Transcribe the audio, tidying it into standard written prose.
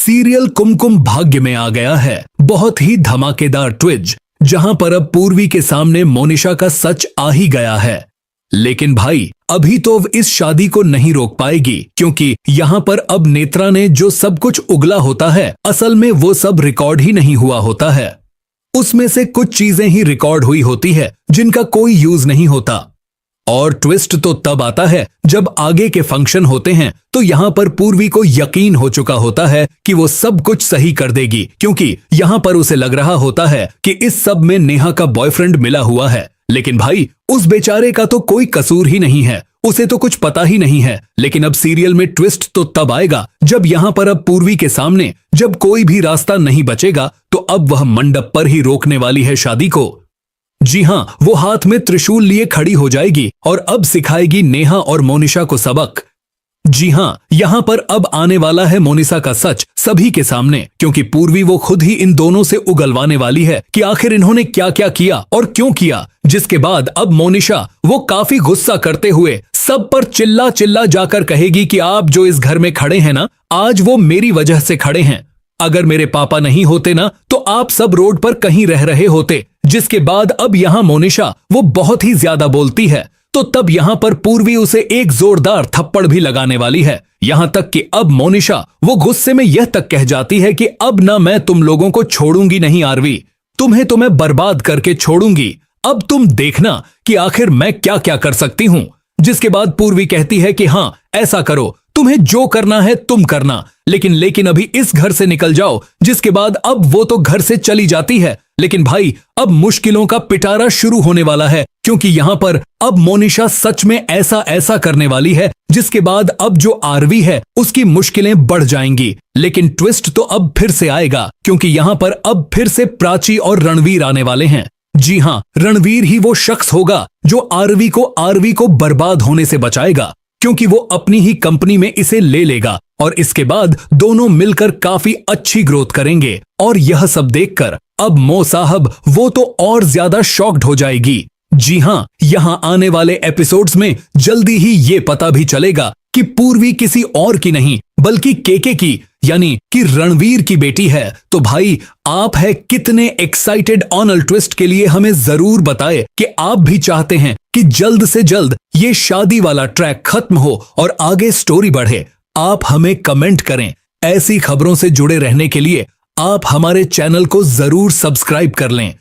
Serial Kumkum Bhagya में आ गया है बहुत ही धमाकेदार ट्विस्ट, जहां पर अब पूर्वी के सामने मोनिशा का सच आ ही गया है। लेकिन भाई अभी तो अब इस शादी को नहीं रोक पाएगी, क्योंकि यहाँ पर अब नेत्रा ने जो सब कुछ उगला होता है असल में वो सब रिकॉर्ड ही नहीं हुआ होता है। उसमें से कुछ चीजें ही रिकॉर्ड हुई होती है जिनका कोई यूज नहीं होता। और ट्विस्ट तो तब आता है जब आगे के फंक्शन होते हैं तो यहाँ पर पूर्वी को यकीन हो चुका होता है कि वो सब कुछ सही कर देगी, क्योंकि यहाँ पर उसे लग रहा होता है कि इस सब में नेहा का बॉयफ्रेंड मिला हुआ है। लेकिन भाई उस बेचारे का तो कोई कसूर ही नहीं है, उसे तो कुछ पता ही नहीं है। लेकिन अब सीरियल में ट्विस्ट तो तब आएगा जब यहाँ पर अब पूर्वी के सामने जब कोई भी रास्ता नहीं बचेगा तो अब वह मंडप पर ही रोकने वाली है शादी को। जी हाँ, वो हाथ में त्रिशूल लिए खड़ी हो जाएगी और अब सिखाएगी नेहा और मोनिशा को सबक। जी हाँ, यहाँ पर अब आने वाला है मोनिशा का सच सभी के सामने, क्योंकि पूर्वी वो खुद ही इन दोनों से उगलवाने वाली है कि आखिर इन्होंने क्या क्या किया और क्यों किया। जिसके बाद अब मोनिशा वो काफी गुस्सा करते हुए सब पर चिल्ला चिल्ला जाकर कहेगी कि आप जो इस घर में खड़े हैं ना, आज वो मेरी वजह से खड़े हैं। अगर मेरे पापा नहीं होते ना तो आप सब रोड पर कहीं रह रहे होते। जिसके बाद अब यहाँ मोनिशा वो बहुत ही ज्यादा बोलती है, तो तब यहाँ पर पूर्वी उसे एक जोरदार थप्पड़ भी लगाने वाली है। यहाँ तक कि अब मोनिशा वो गुस्से में यह तक कह जाती है कि अब ना मैं तुम लोगों को छोड़ूंगी नहीं आरवी, तुम्हें तो मैं बर्बाद करके छोड़ूंगी। अब तुम देखना कि आखिर मैं क्या क्या कर सकती हूँ। जिसके बाद पूर्वी कहती है कि हाँ ऐसा करो, तुम्हें जो करना है तुम करना, लेकिन अभी इस घर से निकल जाओ। जिसके बाद अब वो तो घर से चली जाती है। लेकिन भाई अब मुश्किलों का पिटारा शुरू होने वाला है, क्योंकि यहाँ पर अब मोनिशा सच में ऐसा ऐसा करने वाली है जिसके बाद अब जो आरवी है उसकी मुश्किलें बढ़ जाएंगी। लेकिन ट्विस्ट तो अब फिर से आएगा, क्योंकि यहाँ पर अब फिर से प्राची और रणवीर आने वाले हैं। जी हाँ, रणवीर ही वो शख्स होगा जो आरवी को बर्बाद होने से बचाएगा, क्योंकि वो अपनी ही कंपनी में इसे ले लेगा और इसके बाद दोनों मिलकर काफी अच्छी ग्रोथ करेंगे। और यह सब देखकर अब मो साहब वो तो और ज्यादा शॉक्ड हो जाएगी। जी हाँ, यहाँ आने वाले एपिसोड्स में जल्दी ही ये पता भी चलेगा कि पूर्वी किसी और की नहीं बल्कि केके की यानी कि रणवीर की बेटी है। तो भाई आप है कितने एक्साइटेड ऑनल ट्विस्ट के लिए हमें जरूर बताएं कि आप भी चाहते हैं कि जल्द से जल्द ये शादी वाला ट्रैक खत्म हो और आगे स्टोरी बढ़े। आप हमें कमेंट करें। ऐसी खबरों से जुड़े रहने के लिए आप हमारे चैनल को जरूर सब्सक्राइब कर लें।